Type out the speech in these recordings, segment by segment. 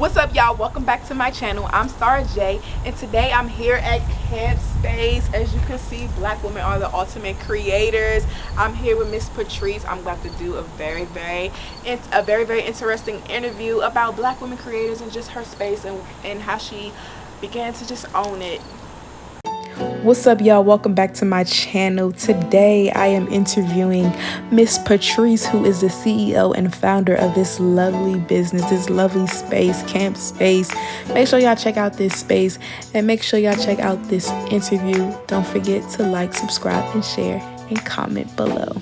What's up, y'all? Welcome back to my channel. I'm Star J, and today I'm here at Camp Space. As you can see, Black women are the ultimate creators. I'm here with Miss Patrice. I'm about to do a very interesting interview about Black women creators and just her space and how she began to just own it. What's up, y'all? Welcome back to my channel. Today I am interviewing Miss Patrice, who is the CEO and founder of this lovely business, this lovely space, Camp Space. Make sure y'all check out this space and make sure y'all check out this interview. Don't forget to like, subscribe, and share, and comment below.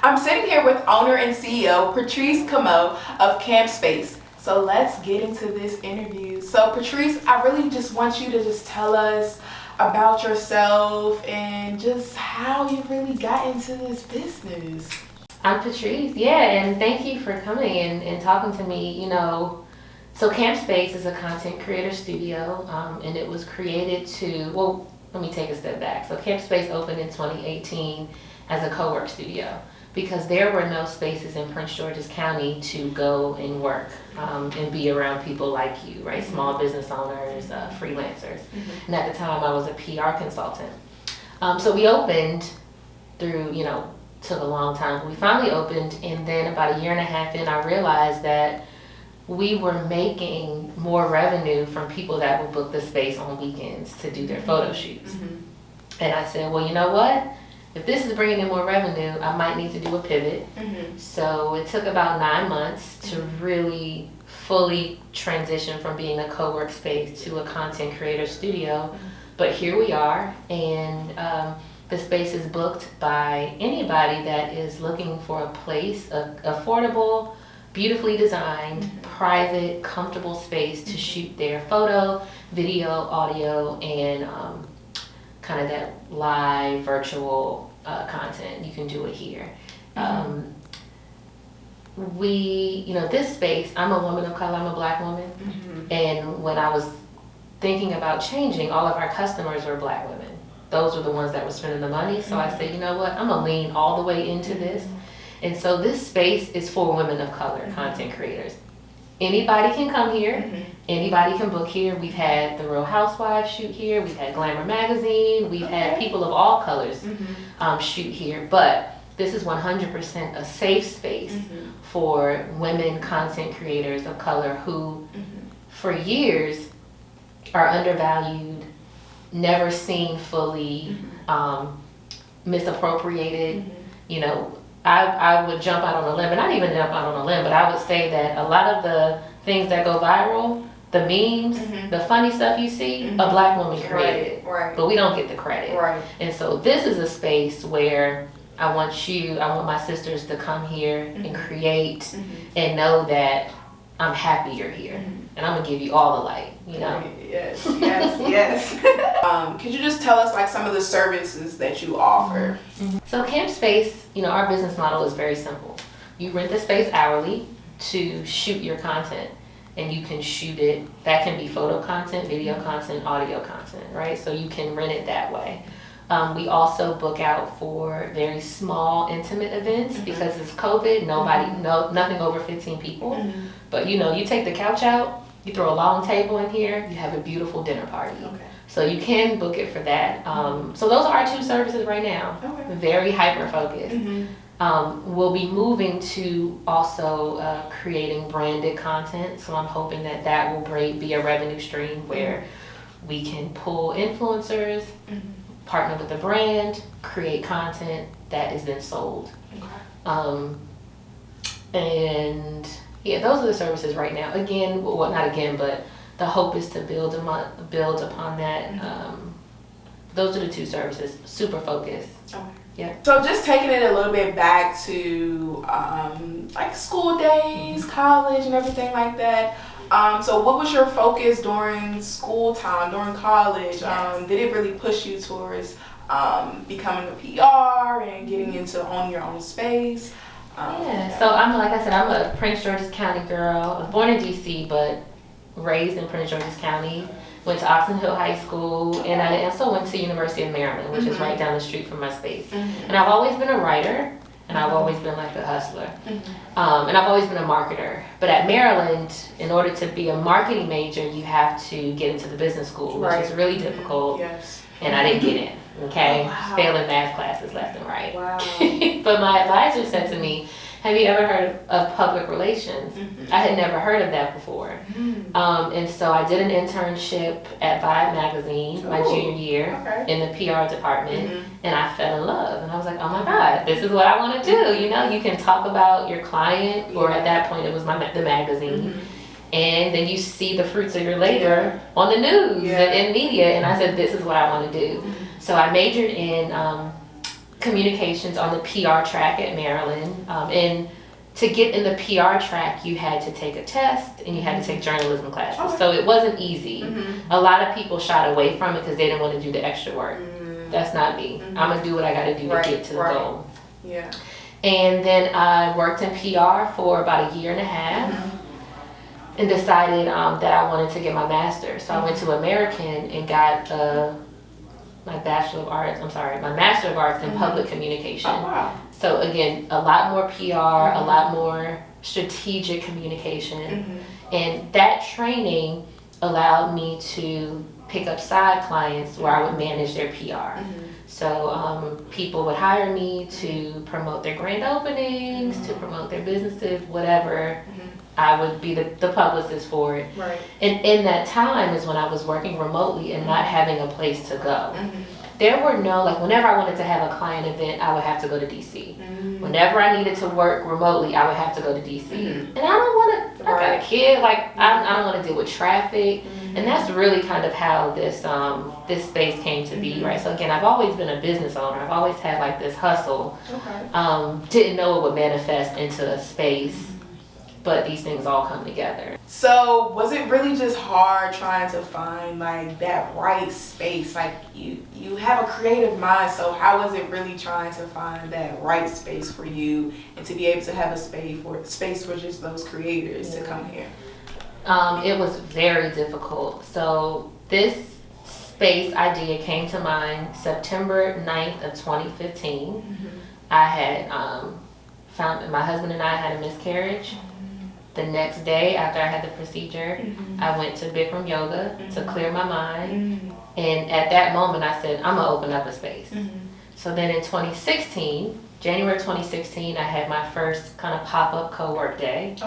I'm sitting here with owner and CEO Patrice Camo of Camp Space. So let's get into this interview. So Patrice, I really just want you to just tell us about yourself and just how you really got into this business. I'm Patrice, and thank you for coming and talking to me. So Camp Space is a content creator studio, and it was created let me take a step back. So Camp Space opened in 2018 as a co-work studio, because there were no spaces in Prince George's County to go and work and be around people like you, right? Mm-hmm. Small business owners, freelancers. Mm-hmm. And at the time I was a PR consultant. So we opened through, took a long time. We finally opened, and then about a year and a half in, I realized that we were making more revenue from people that would book the space on weekends to do their photo shoots. Mm-hmm. And I said, well, you know what? If this is bringing in more revenue, I might need to do a pivot. Mm-hmm. So it took about 9 months to really fully transition from being a co-work space to a content creator studio. Mm-hmm. But here we are, and the space is booked by anybody that is looking for a place, affordable, beautifully designed, mm-hmm. private, comfortable space to shoot their photo, video, audio, and kind of that live virtual content. You can do it here. Mm-hmm. This space, I'm a woman of color, I'm a Black woman. Mm-hmm. And when I was thinking about changing, all of our customers were Black women. Those were the ones that were spending the money. So mm-hmm. I said, you know what, I'm gonna lean all the way into this. And so this space is for women of color, mm-hmm. content creators. Anybody can come here. Mm-hmm. Anybody can book here. We've had the Real Housewives shoot here. We've had Glamour Magazine. We've had people of all colors shoot here. But this is 100% a safe space for women content creators of color who, for years, are undervalued, never seen fully, misappropriated. I would jump out on a limb, and not even jump out on a limb, but I would say that a lot of the things that go viral, the memes, the funny stuff you see, a Black woman created. Right. But we don't get the credit. Right. And so this is a space where I want my sisters to come here and create and know that I'm happy you're here. And I'm gonna give you all the light, Yes. Could you just tell us some of the services that you offer? So Camp Space, our business model is very simple. You rent the space hourly to shoot your content, and you can shoot it. That can be photo content, video content, audio content, right? So you can rent it that way. We also book out for very small, intimate events because it's COVID. Nothing over 15 people. But you take the couch out, you throw a long table in here, you have a beautiful dinner party. Okay. So you can book it for that. So those are our two services right now. Okay. Very hyper focused. We'll be moving to also creating branded content. So I'm hoping that will be a revenue stream where we can pull influencers, partner with a brand, create content that is then sold. Okay. Those are the services right now. But the hope is to build upon that. Those are the two services, super focused. Okay. Yeah. So just taking it a little bit back to school days, college, and everything like that. So what was your focus during school time, during college? Yes. Did it really push you towards becoming a PR and getting into owning your own space? So I'm a Prince George's County girl. I was born in DC, but raised in Prince George's County. Went to Oxon Hill High School, and I also went to University of Maryland, which is right down the street from my space. And I've always been a writer. and I've always been like a hustler. And I've always been a marketer. But at Maryland, in order to be a marketing major, you have to get into the business school, which is really difficult. Yes. And I didn't get in, okay? Oh, wow. Failing math classes left and right. Wow. But my advisor said to me, have you ever heard of public relations? I had never heard of that before. And so I did an internship at Vibe magazine my junior year in the PR department, and I fell in love. And I was like, oh my God, this is what I want to do. You know, you can talk about your client, or at that point it was the magazine. And then you see the fruits of your labor on the news and in media. And I said, this is what I want to do. So I majored in communications on the PR track at Maryland. And to get in the PR track, you had to take a test and you had to take journalism classes. So it wasn't easy. A lot of people shied away from it because they didn't want to do the extra work. That's not me. I'm going to do what I got to do to get to the goal. Yeah. And then I worked in PR for about a year and a half. And decided that I wanted to get my master's. So I went to American and got my Master of Arts in Public Communication. Oh, wow. So again, a lot more PR, a lot more strategic communication. And that training allowed me to pick up side clients where I would manage their PR. So people would hire me to promote their grand openings, to promote their businesses, whatever. I would be the publicist for it. Right. And in that time is when I was working remotely and not having a place to go. There were no, like whenever I wanted to have a client event, I would have to go to DC. Whenever I needed to work remotely, I would have to go to DC. And I don't want to, I got a kid, like I don't want to deal with traffic. And that's really kind of how this this space came to be, right? So again, I've always been a business owner. I've always had like this hustle. Didn't know it would manifest into a space. But these things all come together. So was it really just hard trying to find like that right space? Like you have a creative mind, so how was it really trying to find that right space for you and to be able to have a space for just those creators to come here? It was very difficult. So this space idea came to mind September 9th of 2015. I had found, my husband and I had a miscarriage. The next day after I had the procedure, I went to Bikram Yoga to clear my mind. And at that moment I said, I'm gonna open up a space. So then in 2016, January 2016, I had my first kind of pop-up co-work day.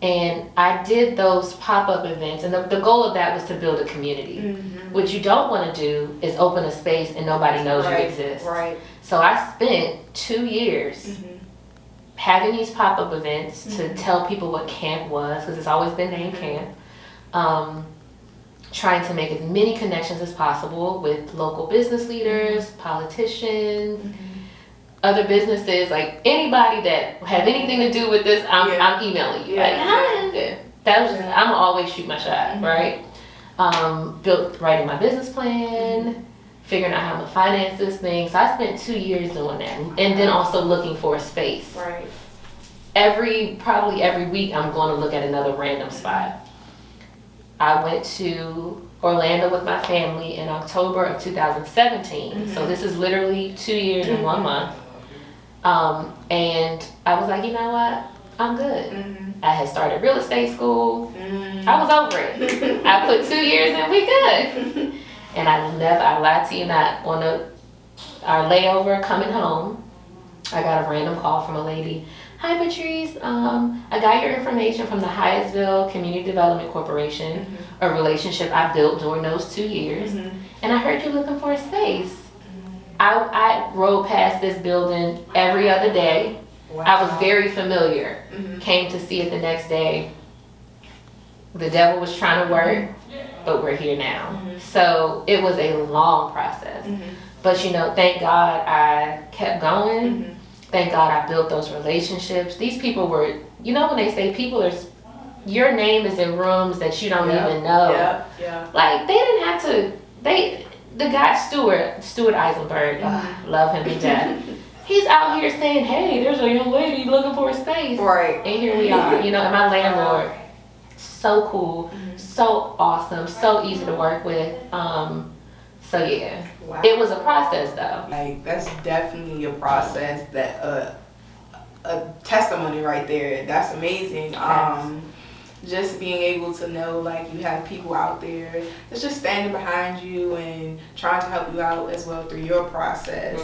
And I did those pop-up events, and the goal of that was to build a community. What you don't want to do is open a space and nobody knows you exist. So I spent 2 years having these pop-up events to tell people what camp was, because it's always been named camp. Trying to make as many connections as possible with local business leaders, politicians, other businesses, like anybody that have anything to do with this, I'm emailing you. Like, that was just, I'm always shoot my shot, right? Writing my business plan, figuring out how to finance this thing. So I spent 2 years doing that, and then also looking for a space. Probably every week I'm going to look at another random spot. I went to Orlando with my family in October of 2017. So this is literally 2 years and 1 month. And I was like, you know what? I'm good. I had started real estate school. I was over it. I put 2 years in, we good. And I lied to you not, on our layover coming home, I got a random call from a lady. Hi Patrice, I got your information from the Hyattsville Community Development Corporation, a relationship I built during those 2 years. And I heard you looking for a space. I rode past this building every other day. I was very familiar. Came to see it the next day. The devil was trying to work, but we're here now. So it was a long process. But you know, thank God I kept going. Thank God I built those relationships. These people were, you know when they say people are, your name is in rooms that you don't even know. Like they didn't have to, the guy Stuart Eisenberg, love him to death. He's out here saying, hey, there's a young lady looking for a space. And here we are, you know, and my landlord, so cool, so awesome, so easy to work with. So yeah, it was a process though. Like that's definitely a process that a testimony right there. That's amazing. Just being able to know like you have people out there that's just standing behind you and trying to help you out as well through your process.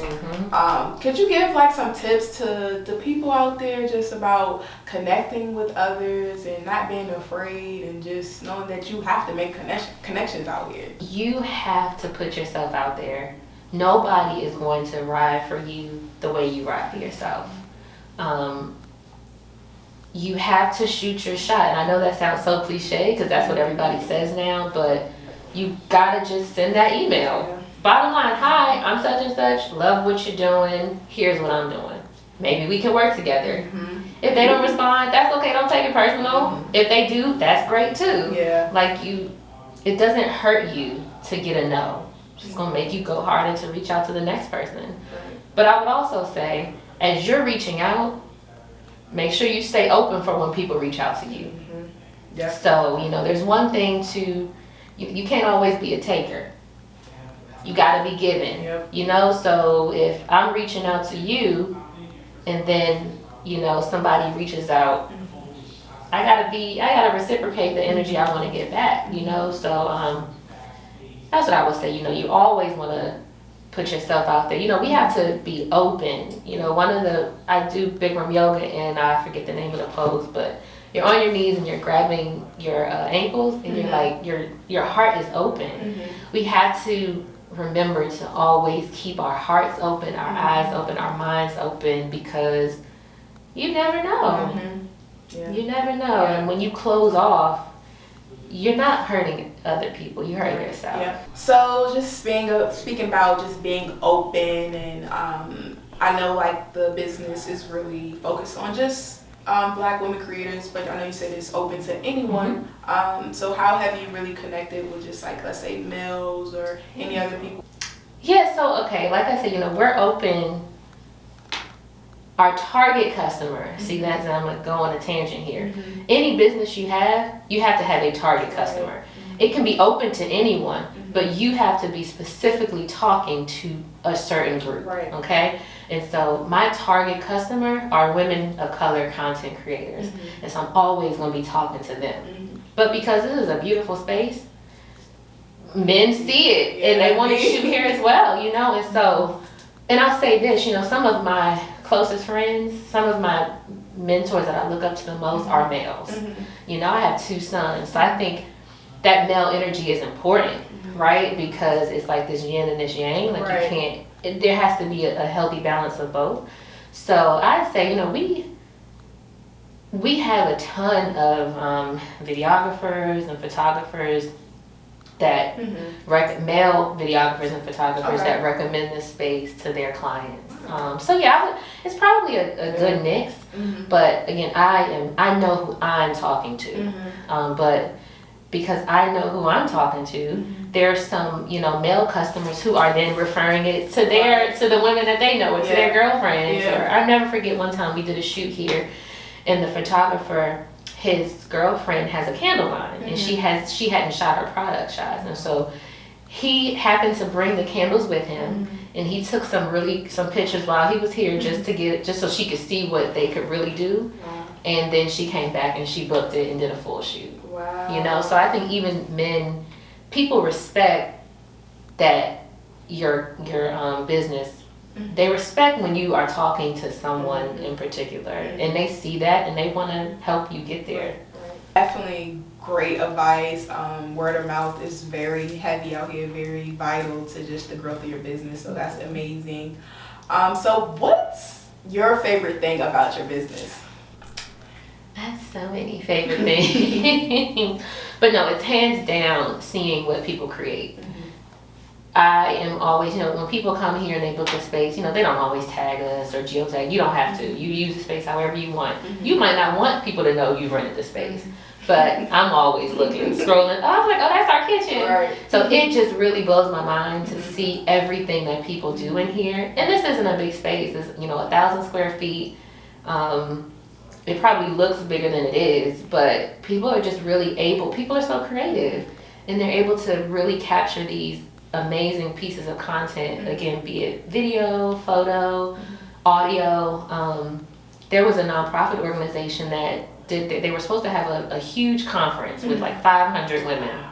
Could you give like some tips to the people out there just about connecting with others and not being afraid and just knowing that you have to make connections out here? You have to put yourself out there. Nobody is going to ride for you the way you ride for yourself. You have to shoot your shot. And I know that sounds so cliche because that's what everybody says now, but you gotta just send that email. Yeah. Bottom line, hi, I'm such and such, love what you're doing, here's what I'm doing. Maybe we can work together. If they don't respond, that's okay, don't take it personal. If they do, that's great too. Yeah. Like it doesn't hurt you to get a no. It's just gonna make you go harder to reach out to the next person. But I would also say, as you're reaching out, make sure you stay open for when people reach out to you. Yeah. So, there's one thing to, you can't always be a taker. You gotta be given. Yep. So if I'm reaching out to you and then, somebody reaches out, I gotta reciprocate the energy I wanna get back, So that's what I would say, you always wanna put yourself out there. We have to be open. I do Bikram yoga and I forget the name of the pose, but you're on your knees and you're grabbing your ankles and you're like, your heart is open. We have to remember to always keep our hearts open, our eyes open, our minds open, because you never know. Yeah. You never know. Yeah. And when you close off, you're not hurting other people, you're hurting yourself. Yeah. So just speaking about just being open, and I know like the business is really focused on just Black women creators, but I know you said it's open to anyone. So how have you really connected with just like, let's say, males or any other people? Yeah, so okay, like I said, we're open. Our target customer, see that's, I'm gonna go on a tangent here. Any business you have to have a target customer. It can be open to anyone, but you have to be specifically talking to a certain group, okay? And so my target customer are women of color content creators. And so I'm always gonna be talking to them. But because this is a beautiful space, men see it and they wanna shoot here as well, And so, and I'll say this, some of my closest friends, some of my mentors that I look up to the most are males. I have 2 sons, so I think that male energy is important, right? Because it's like this yin and this yang, like you can't, there has to be a healthy balance of both. So I'd say, we have a ton of videographers and photographers that male videographers and photographers that recommend this space to their clients. So yeah, it's probably a good mix. But again, I know who I'm talking to. But because I know who I'm talking to, there's some male customers who are then referring it to to the women that they know, or to their girlfriends. Or I'll never forget one time we did a shoot here, and the photographer, his girlfriend has a candle line, and she hadn't shot her product shots, and so he happened to bring the candles with him, and he took some pictures while he was here just so she could see what they could really do. And then she came back and she booked it and did a full shoot. Wow. So I think even men, people respect that your business. They respect when you are talking to someone in particular, and they see that and they want to help you get there. Definitely great advice. Word of mouth is very heavy out here, very vital to just the growth of your business. So that's amazing. So what's your favorite thing about your business? I have so many favorite things. But no, it's hands down seeing what people create. I am always, when people come here and they book a space, they don't always tag us or geotag. You don't have to. You use the space however you want. You might not want people to know you rented the space, but I'm always looking, scrolling. Oh, I'm like, oh, that's our kitchen. So it just really blows my mind to see everything that people do in here. And this isn't a big space. It's 1,000 square feet. It probably looks bigger than it is, but people are just really people are so creative, and they're able to really capture these amazing pieces of content, again, be it video, photo, audio, there was a nonprofit organization that they were supposed to have a huge conference with like 500 women.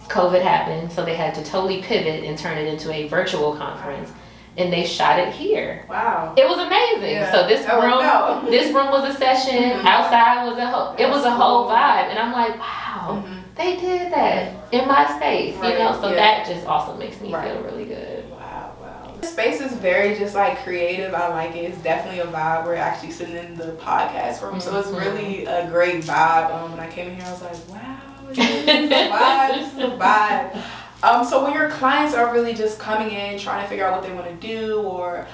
COVID happened, so they had to totally pivot and turn it into a virtual conference. And they shot it here. Wow. It was amazing. Yeah. So this room was a session. Outside was it was a whole vibe. And I'm like, wow, they did that in my space, you know? So that just also makes me feel really good. The space is very just like creative. I like it. It's definitely a vibe. We're actually sitting in the podcast room, so it's really a great vibe. When I came in here, I was like, wow, this is a vibe. This is a vibe. So when your clients are really just coming in, trying to figure out what they want to do, or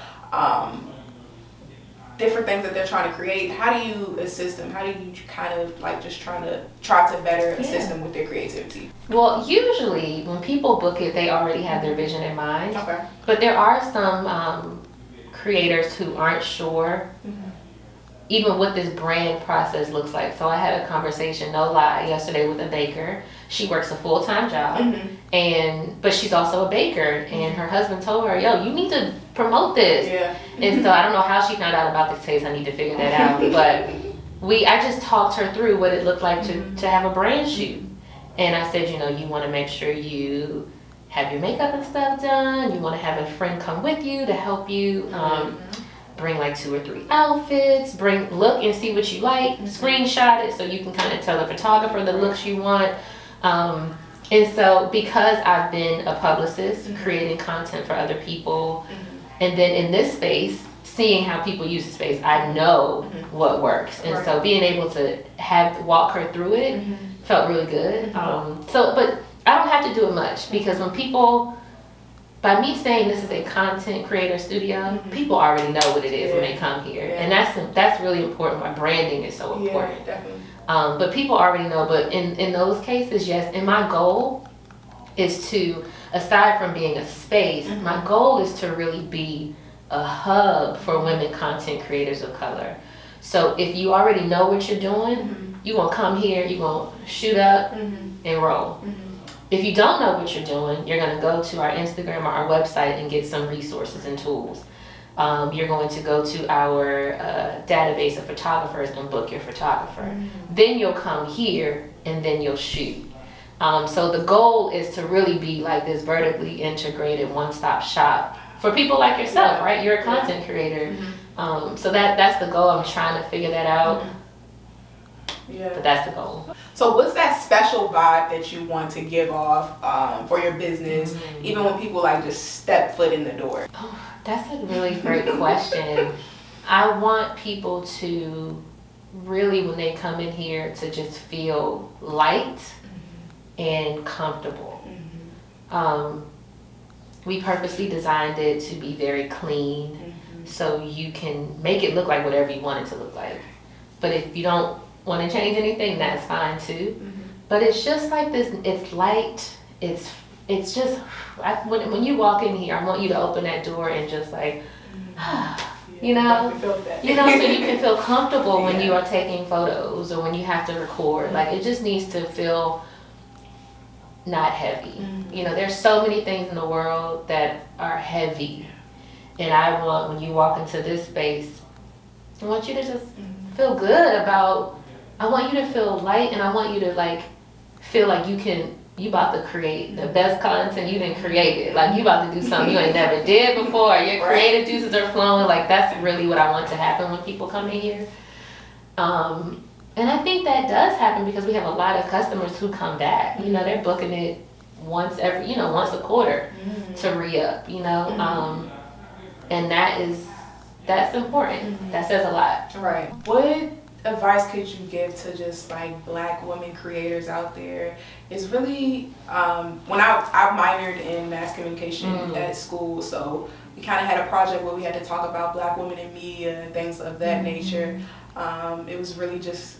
different things that they're trying to create, how do you assist them? How do you kind of like just try to better assist them with their creativity? Well, usually when people book it, they already have their vision in mind. Okay. But there are some creators who aren't sure even what this brand process looks like. So I had a conversation, no lie, yesterday with a baker. She works a full-time job, but she's also a baker, and her husband told her, yo, you need to promote this. Yeah. And so I don't know how she found out about this taste. I need to figure that out. But I just talked her through what it looked like to have a brand shoot. And I said, you know, you want to make sure you have your makeup and stuff done. You want to have a friend come with you to help you. Bring like 2 or 3 outfits, look and see what you like, screenshot it so you can kind of tell the photographer the looks you want. And so because I've been a publicist, creating content for other people, and then in this space, seeing how people use the space, I know what works. And so being able to walk her through it felt really good. But I don't have to do it much, because when people, by me saying this is a content creator studio, people already know what it is when they come here. And that's really important. My branding is so important. Yeah, definitely. But people already know. But in those cases, yes. And my goal is to, aside from being a space, my goal is to really be a hub for women content creators of color. So if you already know what you're doing, you gonna come here, you gonna shoot up and roll. If you don't know what you're doing, you're going to go to our Instagram or our website and get some resources and tools. You're going to go to our database of photographers and book your photographer. Then you'll come here and then you'll shoot. So the goal is to really be like this vertically integrated one-stop shop for people like yourself, right? You're a content creator. So that's the goal. I'm trying to figure that out. But that's the goal. So what's that special vibe that you want to give off for your business, even when people like just step foot in the door? Oh, that's a really great question. I want people to really, when they come in here, to just feel light and comfortable. We purposely designed it to be very clean, so you can make it look like whatever you want it to look like. But if you don't want to change anything, that's fine too. But it's just like this, it's light, it's just, when you walk in here, I want you to open that door and just like, you know, so you can feel comfortable when you are taking photos or when you have to record. Like, it just needs to feel not heavy. You know, there's so many things in the world that are heavy, and I want, when you walk into this space, I want you to just feel good about, I want you to feel light, and I want you to like feel like you about to create the best content you didn't create it. Like, you about to do something you ain't never did before. Your creative juices are flowing. Like, that's really what I want to happen when people come in here. And I think that does happen because we have a lot of customers who come back. You know, they're booking it once a quarter to re-up, you know. And that's important. That says a lot. Right. What advice could you give to just like Black women creators out there? It's really, when I minored in mass communication at school, so we kind of had a project where we had to talk about Black women in media and things of that nature. It was really just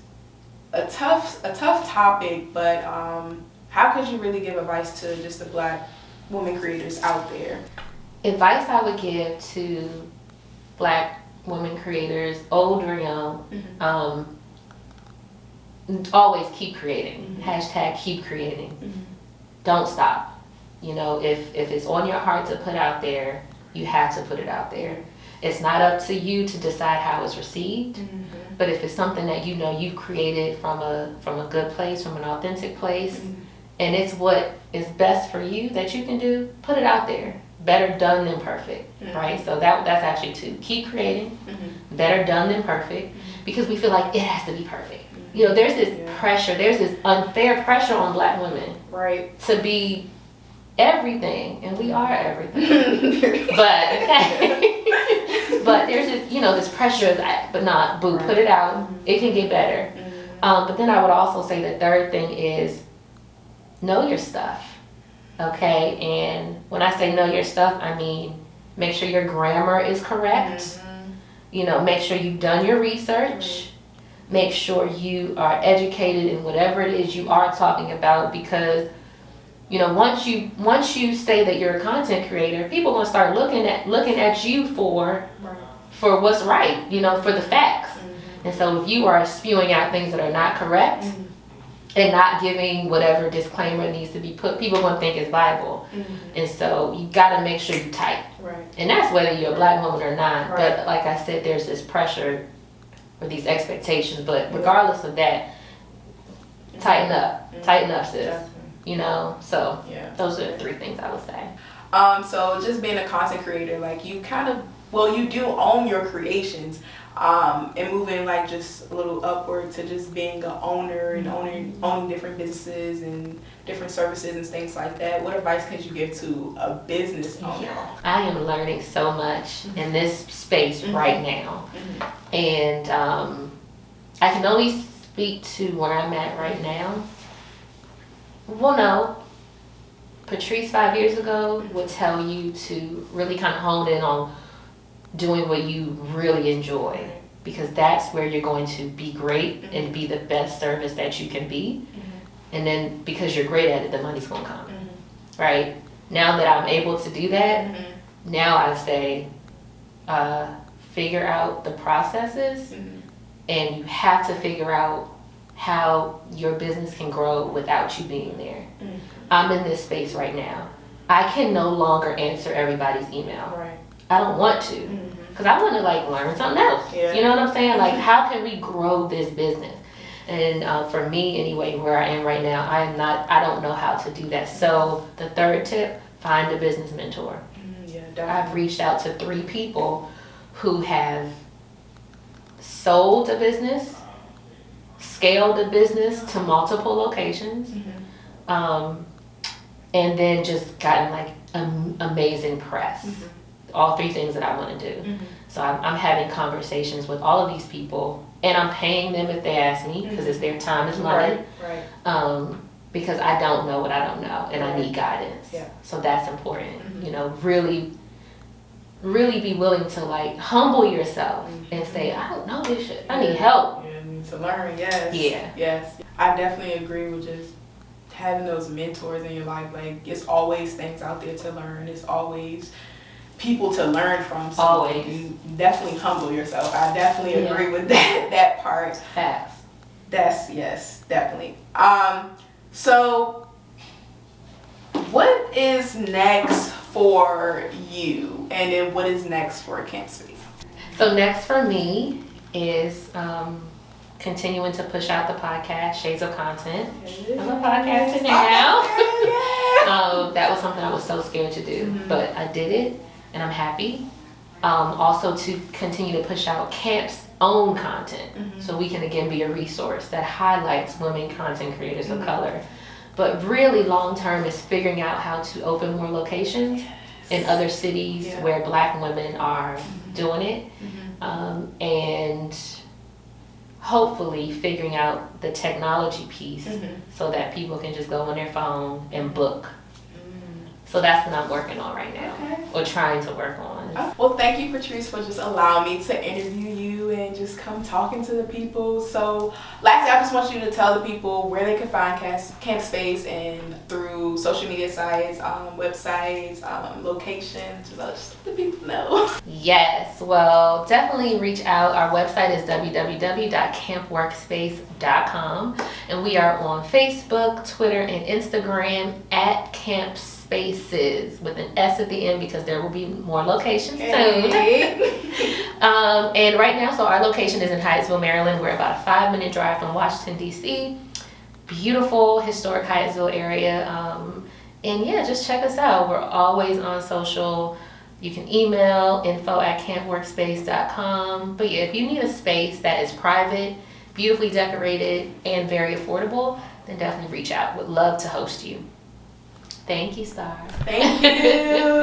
a tough topic, but how could you really give advice to just the Black women creators out there? Advice I would give to Black women creators, old or young, always keep creating. Hashtag keep creating. Don't stop. You know, if it's on your heart to put out there, you have to put it out there. It's not up to you to decide how it's received. But if it's something that you know you've created from a good place, from an authentic place, and it's what is best for you that you can do, put it out there. Better done than perfect, right? So that's actually 2. Keep creating. Better done than perfect, because we feel like it has to be perfect. You know, there's this pressure, there's this unfair pressure on Black women, right, to be everything, and we are everything. But there's this, you know, this pressure that, but not, boo, put it out. It can get better. But then I would also say the third thing is know your stuff. Okay, and when I say know your stuff, I mean make sure your grammar is correct. You know, make sure you've done your research. Make sure you are educated in whatever it is you are talking about, because you know, once you say that you're a content creator, people are gonna start looking at you for what's right, you know, for the facts. And so if you are spewing out things that are not correct and not giving whatever disclaimer needs to be put, people gonna think it's Bible. And so you gotta make sure you're tight. And that's whether you're a Black woman or not. But like I said, there's this pressure or these expectations. But regardless of that, tighten up, sis. You know, so those are the 3 things I would say. So just being a content creator, like you kind of, well, you do own your creations, and moving like just a little upward to just being an owner and owning different businesses and different services and things like that. What advice could you give to a business owner? I am learning so much in this space right now, and I can only speak to where I'm at right now. Well, no. Patrice 5 years ago would tell you to really kind of hone in on doing what you really enjoy, because that's where you're going to be great and be the best service that you can be. And then because you're great at it, the money's going to come. Right? Now that I'm able to do that, now I say figure out the processes, and you have to figure out how your business can grow without you being there. I'm in this space right now. I can no longer answer everybody's email. I don't want to, because I want to like learn something else. You know what I'm saying? Like, how can we grow this business? And for me anyway, where I am right now, I don't know how to do that. So the third tip, find a business mentor. I've reached out to 3 people who have sold a business, scaled a business to multiple locations, and then just gotten like amazing press. All 3 things that I want to do. So I'm having conversations with all of these people, and I'm paying them if they ask me, because it's their time is money. Because I don't know what I don't know, and I need guidance. So that's important. You know, really be willing to like humble yourself and say, I don't know this shit. I need help. To learn, yes. I definitely agree with just having those mentors in your life. Like, it's always things out there to learn. It's always people to learn from. So always. You definitely humble yourself. I definitely agree with that part. Facts. That's, yes, definitely. So what is next for you? And then what is next for Camp Space? So next for me is continuing to push out the podcast, Shades of Content. I'm a podcaster now. That was something I was so scared to do, but I did it, and I'm happy. Also to continue to push out Camp's own content, so we can again be a resource that highlights women content creators of color. But really long term is figuring out how to open more locations in other cities where Black women are doing it, and hopefully figuring out the technology piece so that people can just go on their phone and book. So that's what I'm working on right now, or trying to work on. Well, thank you, Patrice, for just allowing me to interview you and just come talking to the people. So lastly, I just want you to tell the people where they can find Camp Space, and through social media sites, websites, locations, just let the people know. Yes, well, definitely reach out. Our website is www.campworkspace.com, and we are on Facebook, Twitter, and Instagram at Camp Spaces with an S at the end, because there will be more locations soon. And right now, so our location is in Hyattsville, Maryland. We're about a 5-minute drive from Washington, D.C. Beautiful, historic Hyattsville area. And yeah, just check us out. We're always on social. You can email info@campworkspace.com. But yeah, if you need a space that is private, beautifully decorated, and very affordable, then definitely reach out. Would love to host you. Thank you, Star. Thank you.